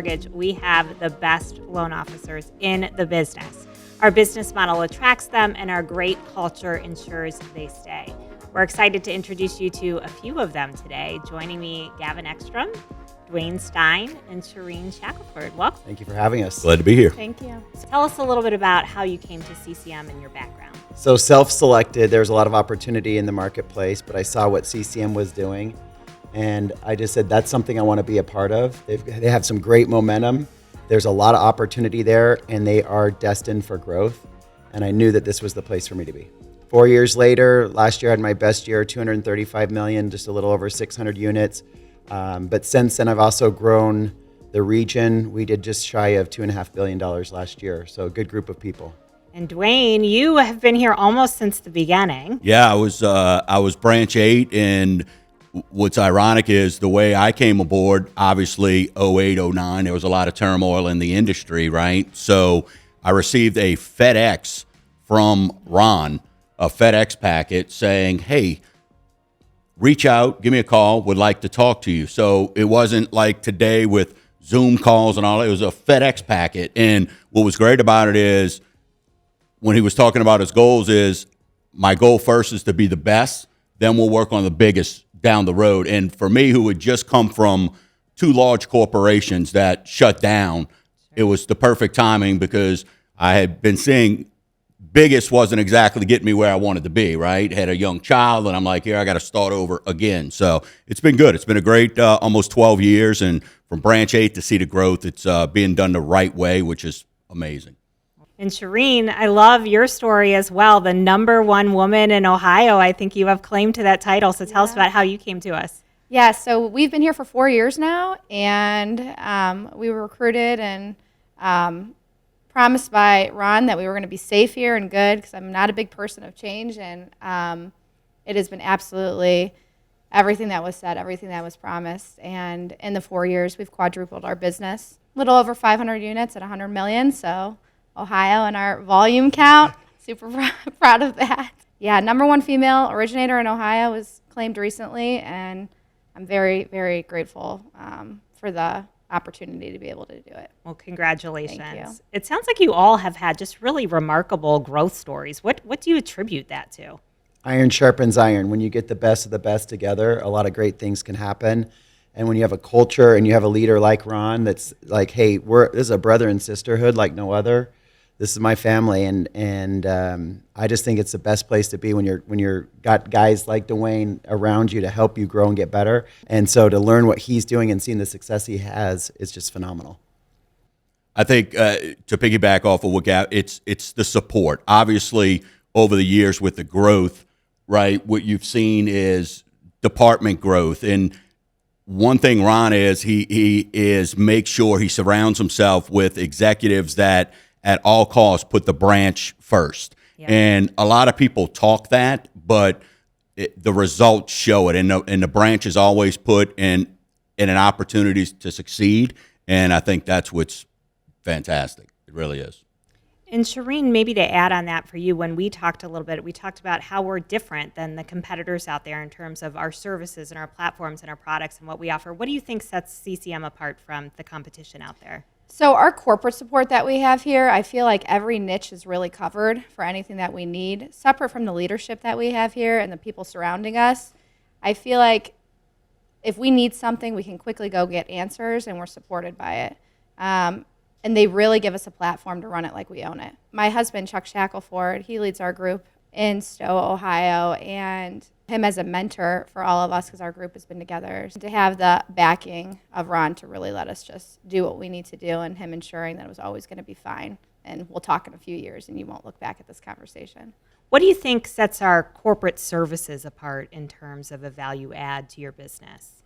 Mortgage, we have the best loan officers in the business. Our business model attracts them, and our great culture ensures they stay. We're excited to introduce you to a few of them today. Joining me, Gavin Ekstrom, Dwayne Stein, and Shireen Shackelford. Welcome. Thank you for having us. Glad to be here. Thank you. So tell us a little bit about how you came to CCM and your background. So self-selected, there's a lot of opportunity in the marketplace, but I saw what CCM was doing, and I just said, that's something I want to be a part of. They have some great momentum. There's a lot of opportunity there, and they are destined for growth, and I knew that this was the place for me to be. 4 years later, last year I had my best year, 235 million, just a little over 600 units. But since then, I've also grown the region. We did just shy of $2.5 billion last year. So a good group of people. And Dwayne, you have been here almost since the beginning. Yeah, I was branch 8, and what's ironic is the way I came aboard, obviously 08, 09, there was a lot of turmoil in the industry, right? So I received a FedEx from Ron, a FedEx packet saying, hey, reach out, give me a call, would like to talk to you. So it wasn't like today with Zoom calls and all that. It was a FedEx packet. And what was great about it is when he was talking about his goals is my goal first is to be the best, then we'll work on the biggest down the road. And for me, who had just come from 2 large corporations that shut down, it was the perfect timing because I had been seeing biggest wasn't exactly getting me where I wanted to be, right? Had a young child, and I'm like, here, I got to start over again. So it's been good. It's been a great almost 12 years, and from branch 8 to see the growth, it's being done the right way, which is amazing. And Shireen, I love your story as well. The #1 woman in Ohio. I think you have claim to that title. So tell us about how you came to us. Yeah, so we've been here for 4 years now, and we were recruited and promised by Ron that we were going to be safe here and good because I'm not a big person of change, and it has been absolutely everything that was said, everything that was promised. And in the 4 years, we've quadrupled our business, a little over 500 units at 100 million. So Ohio and our volume count, super proud of that. Yeah, #1 female originator in Ohio was claimed recently, and I'm very, very grateful for the opportunity to be able to do it. Well, congratulations. Thank you. It sounds like you all have had just really remarkable growth stories. What do you attribute that to? Iron sharpens iron. When you get the best of the best together, a lot of great things can happen. And when you have a culture and you have a leader like Ron that's like, hey, this is a brother and sisterhood like no other. This is my family, and I just think it's the best place to be when you're got guys like Dwayne around you to help you grow and get better. And so to learn what he's doing and seeing the success he has is just phenomenal. I think to piggyback off of what it's the support. Obviously, over the years with the growth, right, what you've seen is department growth. And one thing Ron is, he is make sure he surrounds himself with executives that at all costs put the branch first. Yeah. And a lot of people talk that, but the results show it. And the branch is always put in an opportunity to succeed. And I think that's what's fantastic. It really is. And Shireen, maybe to add on that for you, when we talked a little bit, we talked about how we're different than the competitors out there in terms of our services and our platforms and our products and what we offer. What do you think sets CCM apart from the competition out there? So our corporate support that we have here, I feel like every niche is really covered for anything that we need, separate from the leadership that we have here and the people surrounding us. I feel like if we need something, we can quickly go get answers, and we're supported by it. And they really give us a platform to run it like we own it. My husband, Chuck Shackelford, he leads our group in Stowe, Ohio, and him as a mentor for all of us because our group has been together. To have the backing of Ron to really let us just do what we need to do, and him ensuring that it was always going to be fine. And we'll talk in a few years, and you won't look back at this conversation. What do you think sets our corporate services apart in terms of a value add to your business?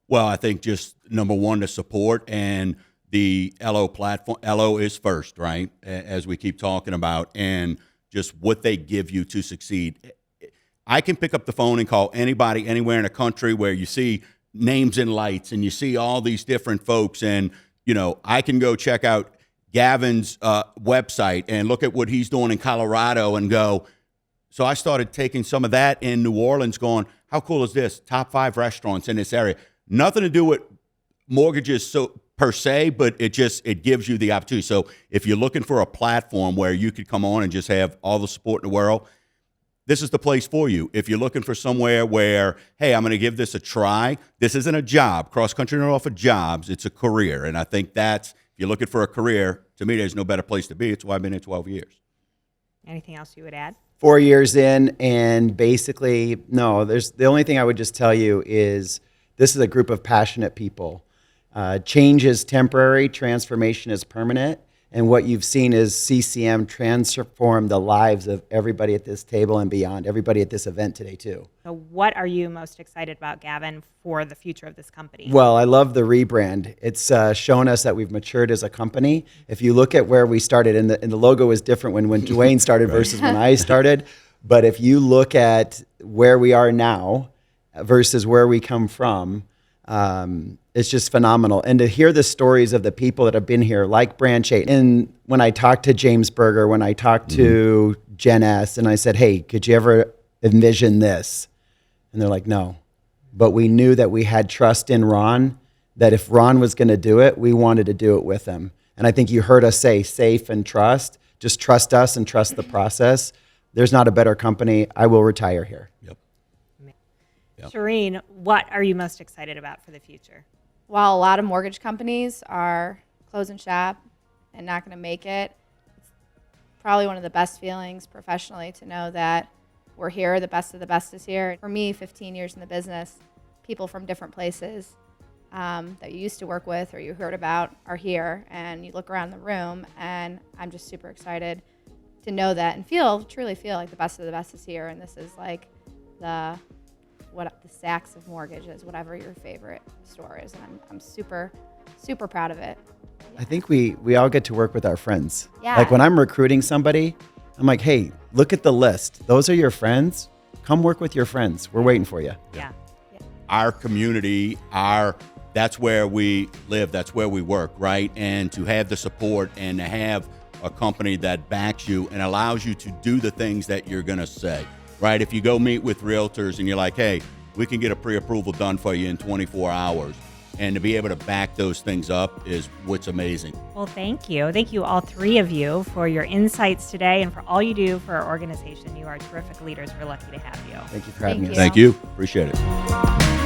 Well, I think just #1, the support and the LO platform. LO is first, right, as we keep talking about, and just what they give you to succeed. I can pick up the phone and call anybody anywhere in the country where you see names in lights and you see all these different folks, and I can go check out Gavin's website and look at what he's doing in Colorado and go. So I started taking some of that in New Orleans, going, how cool is this? Top 5 restaurants in this area. Nothing to do with mortgages so per se, but it gives you the opportunity. So if you're looking for a platform where you could come on and just have all the support in the world, this is the place for you. If you're looking for somewhere where, hey, I'm going to give this a try, this isn't a job. Cross country don't offer jobs. It's a career. And I think if you're looking for a career, to me, there's no better place to be. It's why I've been here 12 years. Anything else you would add? 4 years in, and basically, no, the only thing I would just tell you is this is a group of passionate people. Change is temporary, transformation is permanent. And what you've seen is CCM transform the lives of everybody at this table and beyond, everybody at this event today, too. So what are you most excited about, Gavin, for the future of this company? Well, I love the rebrand. It's shown us that we've matured as a company. If you look at where we started, and the logo is different when Dwayne started versus when I started, but if you look at where we are now versus where we come from, it's just phenomenal. And to hear the stories of the people that have been here, like Branch 8, and when I talked to James Berger, when I talked to Gen S, and I said, hey, could you ever envision this? And they're like, no. But we knew that we had trust in Ron, that if Ron was going to do it, we wanted to do it with him. And I think you heard us say safe and trust. Just trust us and trust the process. There's not a better company. I will retire here. Yep. Shireen, what are you most excited about for the future? While a lot of mortgage companies are closing shop and not going to make it, it's probably one of the best feelings professionally to know that we're here, the best of the best is here. For me, 15 years in the business, people from different places that you used to work with or you heard about are here, and you look around the room, and I'm just super excited to know that and truly feel like the best of the best is here, and this is like the Saks of mortgages, whatever your favorite store is, and I'm super, super proud of it. I think we all get to work with our friends. Yeah. Like when I'm recruiting somebody, I'm like, hey, look at the list. Those are your friends. Come work with your friends. We're waiting for you. Yeah. Our community, that's where we live, that's where we work, right? And to have the support and to have a company that backs you and allows you to do the things that you're going to say, right? If you go meet with realtors and you're like, hey, we can get a pre-approval done for you in 24 hours. And to be able to back those things up is what's amazing. Well, thank you. Thank you, all three of you, for your insights today and for all you do for our organization. You are terrific leaders. We're lucky to have you. Thank you for having Thank us. you. Thank you. Appreciate it.